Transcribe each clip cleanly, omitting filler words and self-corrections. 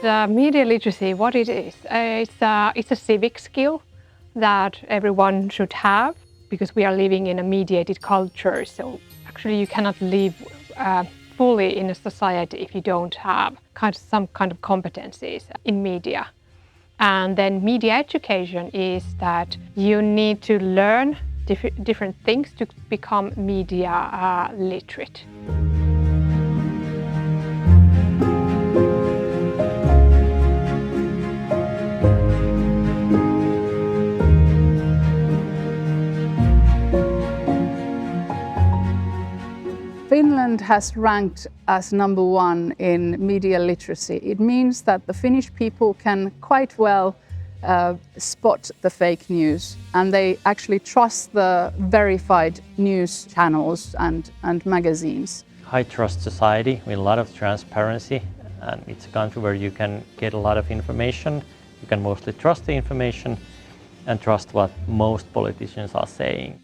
Media literacy, what it is, it's a civic skill that everyone should have because we are living in a mediated culture. So actually you cannot live fully in a society if you don't have some kind of competencies in media. And then media education is that you need to learn different things to become media literate. Finland has ranked as #1 in media literacy. It means that the Finnish people can quite well spot the fake news, and they actually trust the verified news channels and magazines. High trust society with a lot of transparency, and it's a country where you can get a lot of information. You can mostly trust the information and trust what most politicians are saying.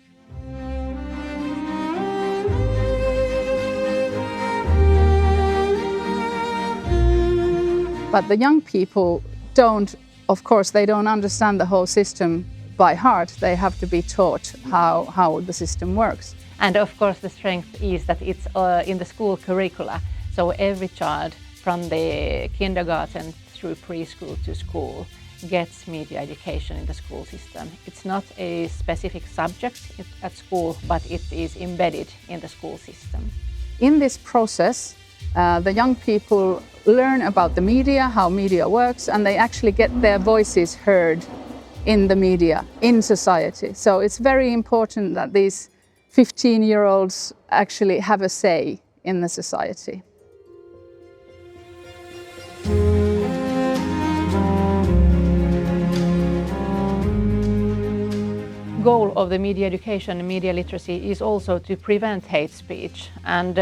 But the young people they don't understand the whole system by heart. They have to be taught how the system works. And of course the strength is that it's in the school curricula. So every child from the kindergarten through preschool to school gets media education in the school system. It's not a specific subject at school, but it is embedded in the school system. In this process, the young people learn about the media, how media works, and they actually get their voices heard in the media, in society. So it's very important that these 15-year-olds actually have a say in the society. Goal of the media education and media literacy is also to prevent hate speech, and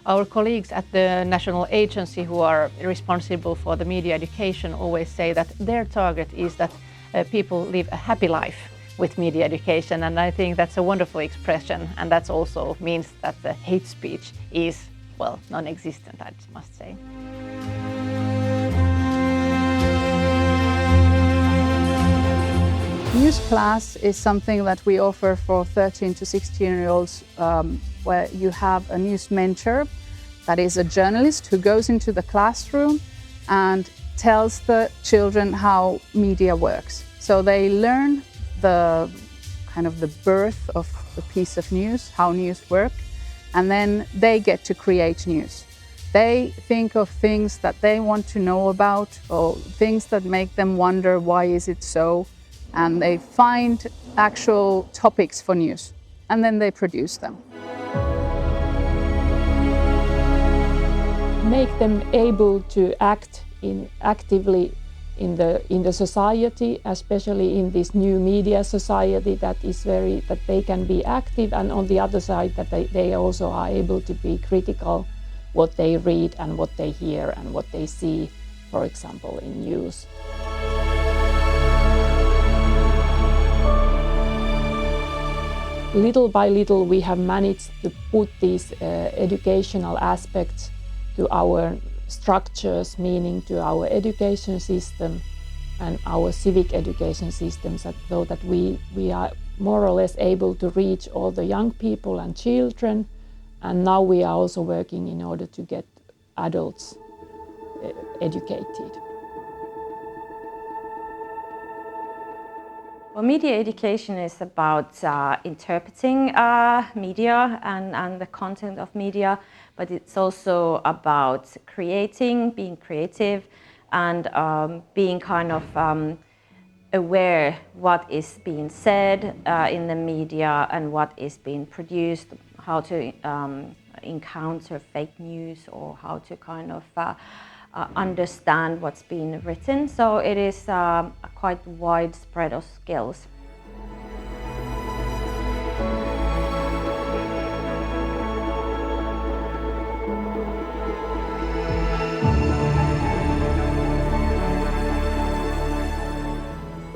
our colleagues at the national agency who are responsible for the media education always say that their target is that people live a happy life with media education, and I think that's a wonderful expression, and that also means that the hate speech is, well, non-existent, I must say. News class is something that we offer for 13 to 16-year-olds where you have a news mentor that is a journalist who goes into the classroom and tells the children how media works. So they learn the birth of the piece of news, how news work, and then they get to create news. They think of things that they want to know about or things that make them wonder why is it so, and they find actual topics for news and then they produce them. Make them able to act actively in the society, especially in this new media society that they can be active, and on the other side that they also are able to be critical what they read and what they hear and what they see, for example, in news. Little by little we have managed to put these educational aspects to our structures, meaning to our education system and our civic education systems, so that we are more or less able to reach all the young people and children. And now we are also working in order to get adults educated. Well, media education is about interpreting media and the content of media, but it's also about being creative, and being aware what is being said in the media and what is being produced, how to encounter fake news, or how to understand what's being written. So it is a quite wide spread of skills.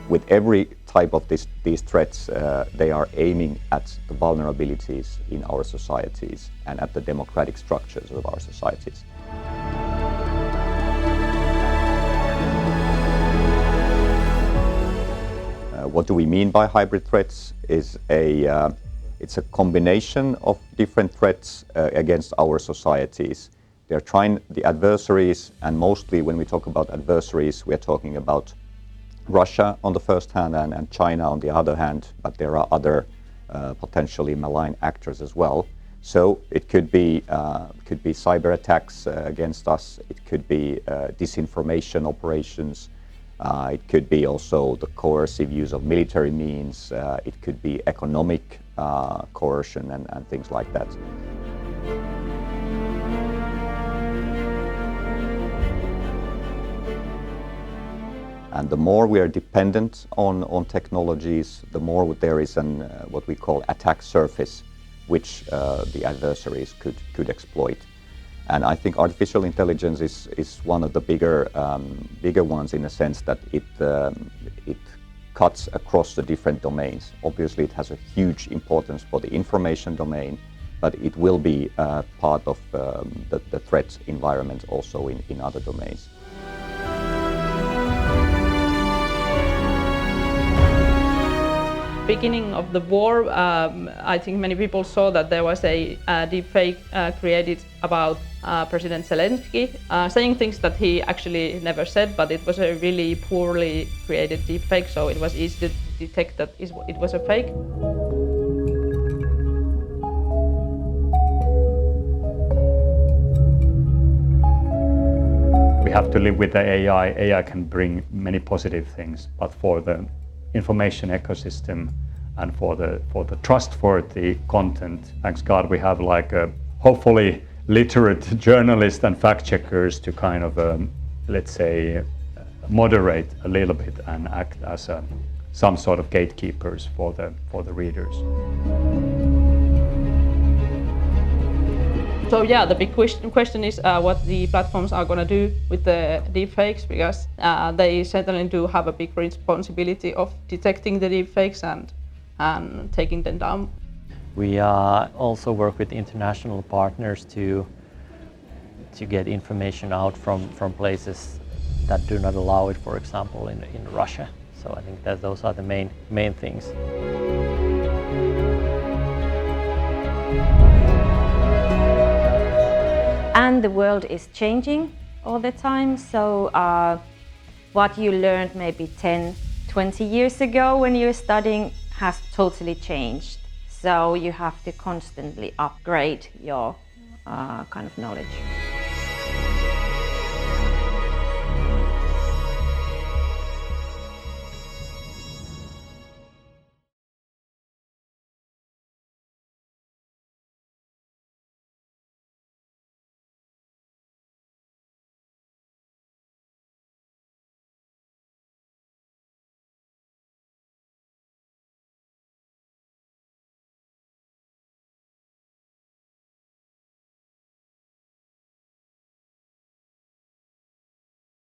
With every type of these threats, they are aiming at the vulnerabilities in our societies and at the democratic structures of our societies. What do we mean by hybrid threats? It's a combination of different threats against our societies. They're trying the adversaries, and mostly when we talk about adversaries, we're talking about Russia on the first hand and China on the other hand, but there are other potentially malign actors as well. So it could be cyber attacks against us. It could be disinformation operations. It could be also the coercive use of military means. It could be economic coercion and things like that. And the more we are dependent on technologies, the more there is what we call attack surface, which the adversaries could exploit. And I think artificial intelligence is one of the bigger ones in the sense that it cuts across the different domains. Obviously, it has a huge importance for the information domain, but it will be part of the threat environment also in other domains. Beginning of the war, I think many people saw that there was a deep fake created about President Zelensky, saying things that he actually never said, but it was a really poorly created deep fake, so it was easy to detect that it was a fake. We have to live with the AI. AI can bring many positive things, but for the information ecosystem and for the trustworthy content, thanks God we have like hopefully literate journalists and fact checkers to kind of let's say moderate a little bit and act as some sort of gatekeepers for the readers. So yeah, the big question is what the platforms are going to do with the deepfakes, because they certainly do have a big responsibility of detecting the deepfakes and taking them down. We also work with international partners to get information out from places that do not allow it, for example, in Russia. So I think that those are the main things. And the world is changing all the time, so what you learned maybe 10, 20 years ago when you were studying has totally changed. So you have to constantly upgrade your kind of knowledge.